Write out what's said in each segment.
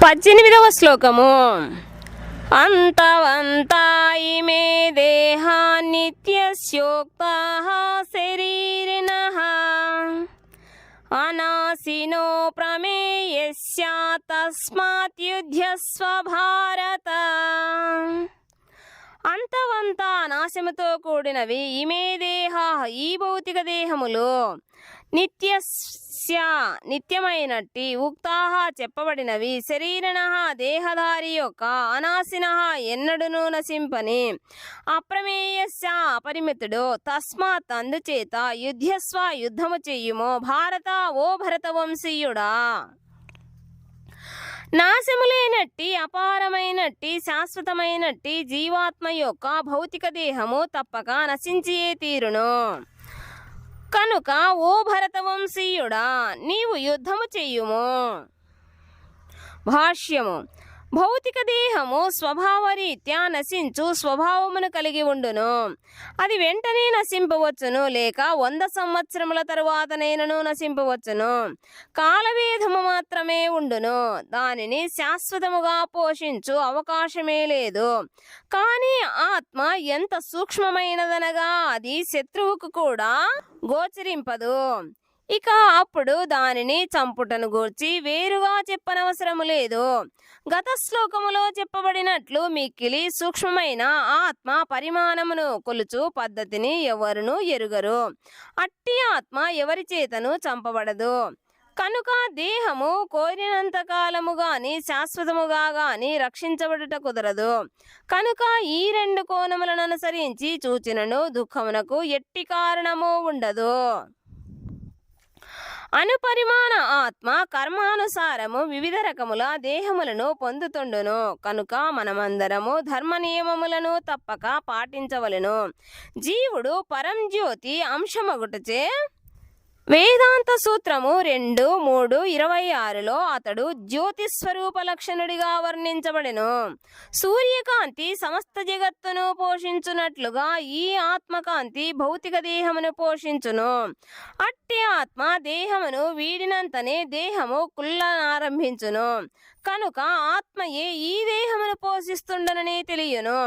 18వ శ్లోకము. అంతవంతా ఇమే దేహా నిత్యస్యోక్తాః శరీరిణః అనాశినో ప్రమేయస్య తస్మాత్ యుధ్యస్వ భారత. అంతవంతా నాశముతో కూడినవి ఇమే దేహ ఈ భౌతిక దేహములు నిత్యమైనట్టి ఉక్తాహ చెప్పబడినవి శరీరిణః దేహధారి యొక్క అనాశినః ఎన్నడును నశింపని అప్రమేయస్య అపరిమితుడు తస్మాత్ అందుచేత యుధ్యస్వ యుద్ధము చెయ్యుము భారత ఓ భరతవంశీయుడా. నాశములేనట్టి అపారమైనట్టి శాశ్వతమైనట్టి జీవాత్మ యొక్క భౌతిక దేహము తప్పక నశించియే తీరును. కనుక ఓ భరతవంశీయుడా నీవు యుద్ధము చెయ్యుము. భాష్యము. భౌతిక దేహము స్వభావరీత్యా నశించు స్వభావమును కలిగి ఉండును. అది వెంటనే నశింపవచ్చును, లేక 100 సంవత్సరముల తరువాతనైనను నశింపవచ్చును. కాలభేదము మాత్రమే ఉండును. దానిని శాశ్వతముగా పోషించు అవకాశమే లేదు. కానీ ఆత్మ ఎంత సూక్ష్మమైనదనగా అది శత్రువుకు కూడా గోచరింపదు. ఇక అప్పుడు దానిని చంపుటను గూర్చి వేరుగా చెప్పనవసరము లేదు. గత శ్లోకములో చెప్పబడినట్లు మిక్కిలి సూక్ష్మమైన ఆత్మ పరిమాణమును కొలుచు పద్ధతిని ఎవరునూ ఎరుగరు. అట్టి ఆత్మ ఎవరి చేతను చంపబడదు. కనుక దేహము కోరినంత కాలము గాని శాశ్వతముగా గాని రక్షించబడుట కుదరదు. కనుక ఈ 2 కోణములను అనుసరించి చూచినను దుఃఖమునకు ఎట్టి కారణము ఉండదు. అనుపరిమాణ ఆత్మ కర్మానుసారము వివిధ రకముల దేహములను పొందుతుండును. కనుక మనమందరము ధర్మ నియమములను తప్పక పాటించవలెను. జీవుడు పరంజ్యోతి అంశమగుటచే వేదాంత సూత్రము 2:3:26లో అతడు జ్యోతిస్వరూప లక్షణుడిగా వర్ణించబడెను. సూర్యకాంతి సమస్త జగత్తును పోషించున్నట్లుగా ఈ ఆత్మకాంతి భౌతిక దేహమును పోషించును. అట్టి ఆత్మ దేహమును వీడినంతనే దేహము కుళ్ళనారంభించును. కనుక ఆత్మయే ఈ దేహమును పోషిస్తుండనని తెలియను.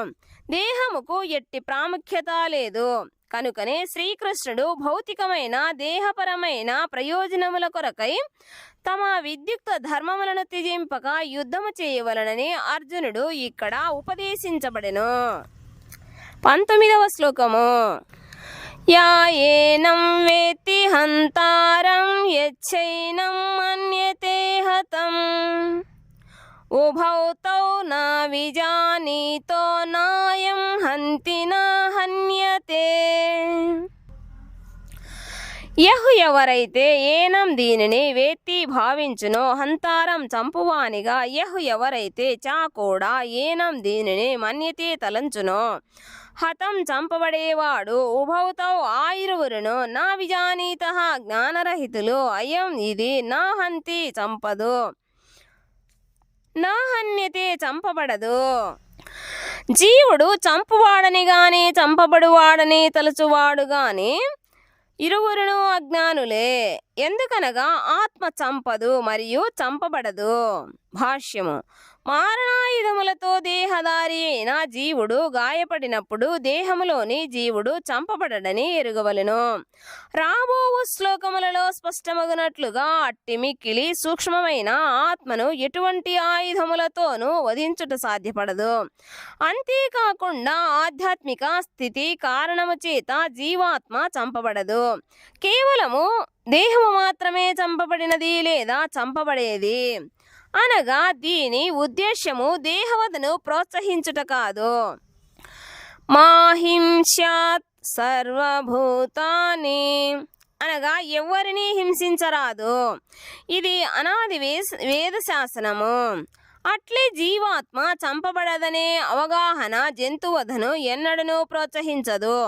దేహముకు ఎట్టి ప్రాముఖ్యత లేదు. కనుకనే శ్రీకృష్ణుడు భౌతికమైన దేహపరమైన ప్రయోజనముల కొరకై తమ విద్యుక్త ధర్మములను త్యజింపక యుద్ధము చేయవలనని అర్జునుడు ఇక్కడ ఉపదేశించబడెను. 19వ శ్లోకము. యా ఏనం వేత్తి హంతారం యచ్చైనం మన్యతే హతం ఉభౌ తౌ నా విజానీతో నాయం హంతి నా హన్యతే. యహు ఎవరైతే ఏనం దీనిని వేత్తి భావించునో హంతారం చంపువానిగా యహు ఎవరైతే చా కూడా ఏనం దీనిని మన్యతే తలంచునో హతం చంపబడేవాడు ఉభౌతౌ ఆయిరువురును నా విజానీత జ్ఞానరహితులు అయం ఇది నా హంతి చంపదు నా హన్యతే చంపబడదు. జీవుడు చంపువాడని గాని చంపబడువాడని తలచువాడు గాని ఇరువురును అజ్ఞానులే. ఎందుకనగా ఆత్మ చంపదు మరియు చంపబడదు. భాష్యము. మారణాయుధములతో దేహధారి అయిన జీవుడు గాయపడినప్పుడు దేహములోని జీవుడు చంపబడడని ఎరుగవలెను. రాబోవు శ్లోకములలో స్పష్టమగునట్లుగా అట్టి మిక్కిలి సూక్ష్మమైన ఆత్మను ఎటువంటి ఆయుధములతోనూ వధించుట సాధ్యపడదు. అంతేకాకుండా ఆధ్యాత్మిక స్థితి కారణము చేత జీవాత్మ చంపబడదు. కేవలము దేహము మాత్రమే చంపబడినది లేదా చంపబడేది. అనగా దీని ఉద్దేశ్యము దేహవధను ప్రోత్సహించుట కాదు. మాహింస్యాత్ సర్వభూతాని అనగా ఎవరిని హింసించరాదు. ఇది అనాది వేదశాసనము. అట్లే జీవాత్మ చంపబడదనే అవగాహన జంతువధను ఎన్నడనూ ప్రోత్సహించదు.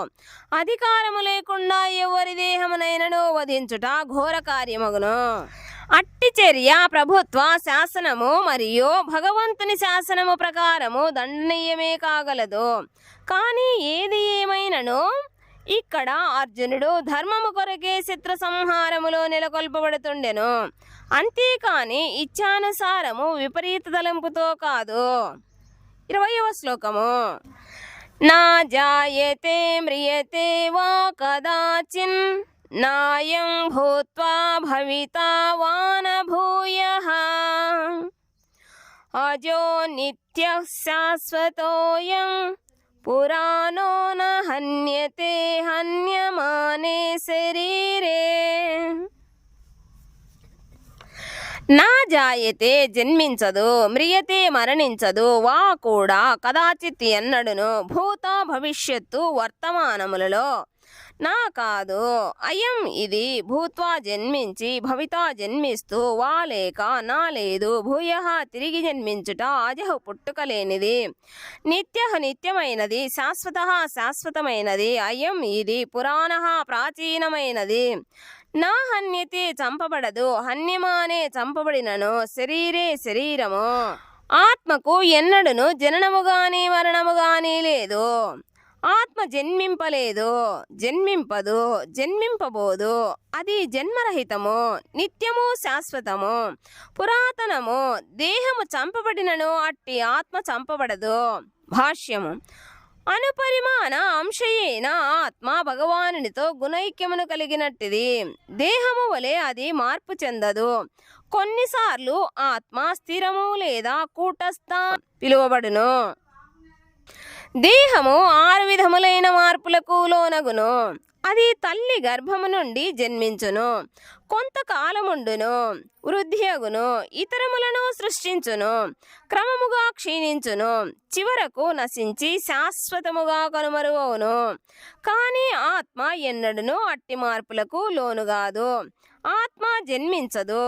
అధికారము లేకుండా ఎవరి దేహమునైనను వధించుట ఘోర కార్యమగును. అట్టి చర్య ప్రభుత్వ శాసనము మరియు భగవంతుని శాసనము ప్రకారము దండనీయమే కాగలదు. కానీ ఏది ఏమైనను ఇక్కడ అర్జునుడు ధర్మము కొరకే శత్రు సంహారములో నెలకొల్పబడుతుండెను, అంతేకాని ఇచ్ఛానుసారము విపరీత తలంపుతో కాదు. 20వ శ్లోకము. నా జాయతే మ్రియతే వా కదాచిన్ నాయం భూత్వా భవితా వా న భూయః అజో నిత్యః శాశ్వతోయం పురాణో న హన్యతే హన్యమానే శరీరే. నా జాయతే జన్మించదు, మ్రియతే మరణించదు, వా కూడా కదాచిత్ ఎన్నడును, భూత భవిష్యత్తు వర్తమానములలో నా కాదు, అయం ఇది, భూత్వా జన్మించి భవితా జన్మిస్తూ, వా లేక నా లేదు, భూయః తిరిగి జన్మించుట, అజః పుట్టుకలేనిది, నిత్యః నిత్యమైనది, శాశ్వతః శాశ్వతమైనది, అయం ఇది, పురాణః ప్రాచీనమైనది, నా హన్యతే చంపబడదు, హన్యమానే చంపబడినను, శరీరే శరీరము. ఆత్మకు ఎన్నడును జననము గాని మరణము గాని లేదు. ఆత్మ జన్మింపలేదు, జన్మింపదు, జన్మింపబోదు. అది జన్మరహితము, నిత్యము, శాశ్వతము, పురాతనము. దేహము చంపబడినను అట్టి ఆత్మ చంపబడదు. భాష్యము. అనుపరిమాణ అంశయైన ఆత్మ భగవానునితో గుణైక్యమును కలిగినట్టిది. దేహము వలె అది మార్పు చెందదు. కొన్నిసార్లు ఆత్మ స్థిరము లేదా కూటస్థ పిలువబడును. దేహము 6 విధములైన మార్పులకు లోనగును. అది తల్లి గర్భము నుండి జన్మించును, కొంతకాలముండును, వృద్ధి అగును, ఇతరములను సృష్టించును, క్రమముగా క్షీణించును, చివరకు నశించి శాశ్వతముగా కనుమరుగవును. కానీ ఆత్మ ఎన్నడును అట్టి మార్పులకు లోనుగాదు. ఆత్మ జన్మించదు,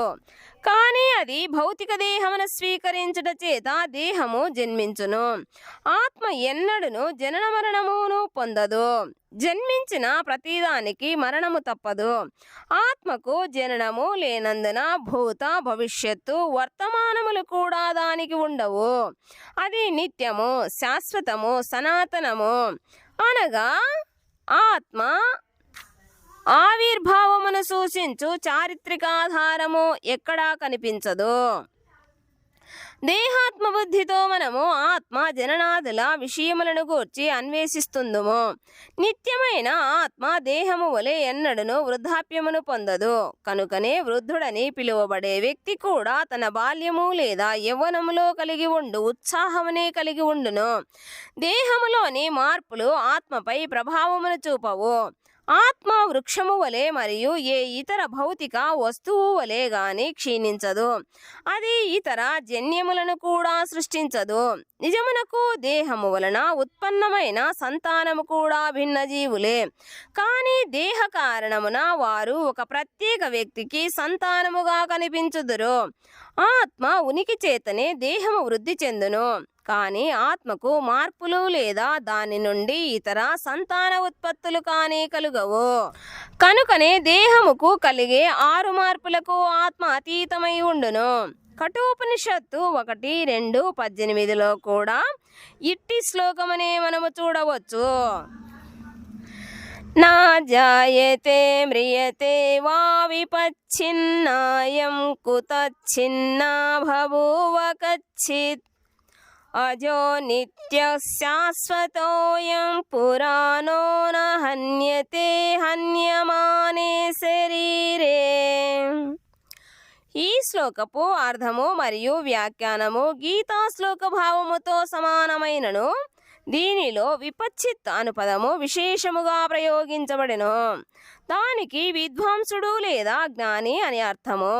కానీ అది భౌతిక దేహమును స్వీకరించుట చేత దేహము జన్మించును. ఆత్మ ఎన్నడును జనన మరణమును పొందదు. జన్మించిన ప్రతిదానికి మరణము తప్పదు. ఆత్మకు జననము లేనందున భూత భవిష్యత్తు వర్తమానములు కూడా దానికి ఉండవు. అది నిత్యము, శాశ్వతము, సనాతనము. అనగా ఆత్మ ఆవిర్భావమును సూచించు చారిత్రకాధారము ఎక్కడా కనిపించదు. దేహాత్మ బుద్ధితో మనము ఆత్మ జననాదుల విషయములను గూర్చి అన్వేషిస్తుందుము. నిత్యమైన ఆత్మ దేహము వలె ఎన్నడును వృద్ధాప్యమును పొందదు. కనుకనే వృద్ధుడని పిలువబడే వ్యక్తి కూడా తన బాల్యము లేదా యవ్వనములో కలిగి ఉండు ఉత్సాహమునే కలిగి ఉండును. దేహములోని మార్పులు ఆత్మపై ప్రభావమును చూపవు. ఆత్మ వృక్షము వలె మరియు ఏ ఇతర భౌతిక వస్తువు వలె గాని క్షీణించదు. అది ఇతర జన్యములను కూడా సృష్టించదు. నిజమునకు దేహము వలన ఉత్పన్నమైన సంతానము కూడా భిన్న జీవులే. కానీ దేహ కారణమున వారు ఒక ప్రత్యేక వ్యక్తికి సంతానముగా కనిపించుదురు. ఆత్మ ఉనికి చేతనే దేహము వృద్ధి చెందును. కానీ ఆత్మకు మార్పులు లేదా దాని నుండి ఇతర సంతాన ఉత్పత్తులు కానీ కలుగవు. కనుకనే దేహముకు కలిగే 6 మార్పులకు ఆత్మ అతీతమై ఉండును. కఠోపనిషత్తు 1:2-18లో కూడా ఇట్టి శ్లోకమనే మనము చూడవచ్చు. నా జాయతే మ్రియతే వా విపచ్ఛిన్నాయం కుతచ్ఛిన్నా బభూవ కచ్చిత్ అజో నిత్యః శాశ్వతోయం పురాణో న హన్యతే హన్యమానే శరీరే. ఈ శ్లోకపు అర్థము మరియు వ్యాఖ్యానము గీతా శ్లోక భావముతో సమానమైనను దీనిలో విపచ్చిత్ అను పదము విశేషముగా ప్రయోగించబడెను. దానికి విద్వాంసుడు లేదా జ్ఞాని అని అర్థము.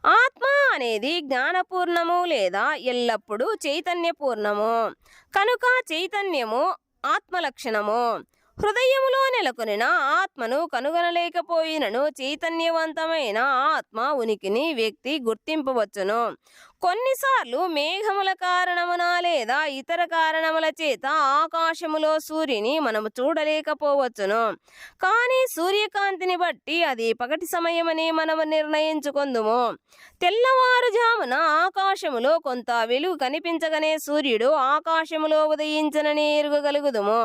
ఆత్మ అనేది జ్ఞానపూర్ణము లేదా ఎల్లప్పుడూ చైతన్యపూర్ణము. కనుక చైతన్యము ఆత్మలక్షణము. హృదయములో నెలకొనిన ఆత్మను కనుగొనలేకపోయినను చైతన్యవంతమైన ఆత్మ ఉనికిని వ్యక్తి గుర్తింపవచ్చును. కొన్నిసార్లు మేఘముల కారణమున లేదా ఇతర కారణముల చేత ఆకాశములో సూర్యుని మనము చూడలేకపోవచ్చును. కానీ సూర్యకాంతిని బట్టి అది పగటి సమయమని మనము నిర్ణయించుకొందుము. తెల్లవారుజామున ఆకాశములో కొంత వెలుగు కనిపించగానే సూర్యుడు ఆకాశములో ఉదయించనని ఎరుగగలుగుదుము.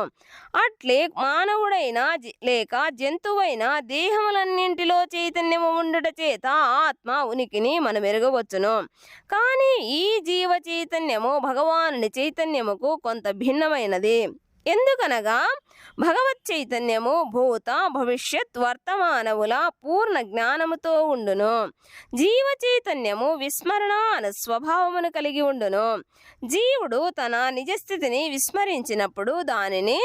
అట్లే మానవుడైన లేక జంతువైన దేహములన్నింటిలో చైతన్యము ఉండుట చేత ఆత్మ ఉనికిని మనం ఎరగవచ్చును. కానీ ఈ జీవ చైతన్యము భగవానుని చైతన్యముకు కొంత భిన్నమైనది. ఎందుకనగా భగవత్ చైతన్యము భూత భవిష్యత్ వర్తమానముల పూర్ణ జ్ఞానముతో ఉండును. జీవ చైతన్యము విస్మరణ అను స్వభావమును కలిగి ఉండును. జీవుడు తన నిజస్థితిని విస్మరించినప్పుడు దానిని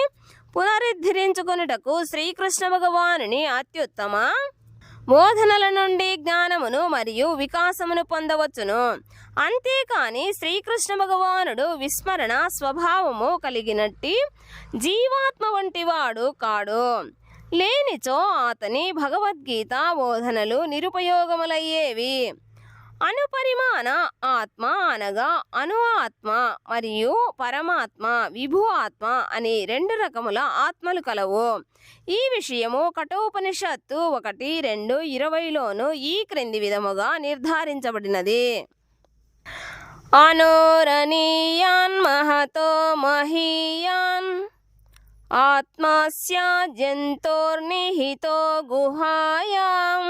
పునరుద్ధరించుకొనుటకు శ్రీకృష్ణ భగవానుని అత్యుత్తమ బోధనల నుండి జ్ఞానమును మరియు వికాసమును పొందవచ్చును. అంతేకాని శ్రీకృష్ణ భగవానుడు విస్మరణ స్వభావము కలిగినట్టి జీవాత్మ వంటివాడు కాడు. లేనిచో అతని భగవద్గీత బోధనలు నిరుపయోగములయ్యేవి. అనుపరిమాణ ఆత్మ అనగా అణు ఆత్మ మరియు పరమాత్మ విభు ఆత్మ అని 2 రకముల ఆత్మలు కలవు. ఈ విషయము కఠోపనిషత్తు 1:2:20లోను ఈ క్రింది విధముగా నిర్ధారించబడినది. అనోరణీయాన్ మహతో మహీయాన్ ఆత్మస్య జంతోర్నిహితో గుహాయాం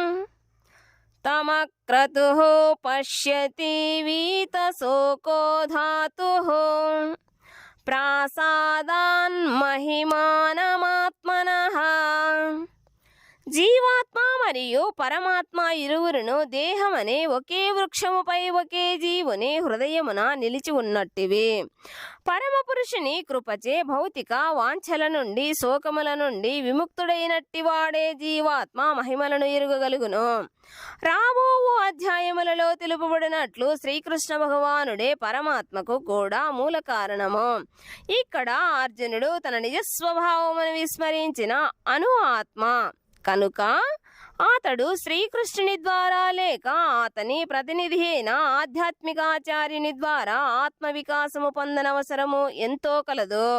తమక్రతుః పశ్యతి వీతశోకో ధాతుః ప్రాసాదాన్ మహిమానమాత్మనః. జీవాత్మ మరియు పరమాత్మ ఇరువురును దేహమనే ఒకే వృక్షముపై ఒకే జీవుని హృదయమున నిలిచి ఉన్నట్టివి. పరమపురుషుని కృపచే భౌతిక వాంఛల నుండి శోకముల నుండి విముక్తుడైనట్టి వాడే జీవాత్మ మహిమలను ఎరుగగలుగును. రాబో అధ్యాయములలో తెలుపబడినట్లు శ్రీకృష్ణ భగవానుడే పరమాత్మకు కూడా మూల కారణము. ఇక్కడ అర్జునుడు తన నిజస్వభావమును విస్మరించిన అణు ఆత్మ కనుక అతడు శ్రీకృష్ణుని ద్వారా లేక అతని ప్రతినిధి అయిన ఆధ్యాత్మికాచార్యుని ద్వారా ఆత్మ వికాసము పొందనవసరము ఎంతో కలదు.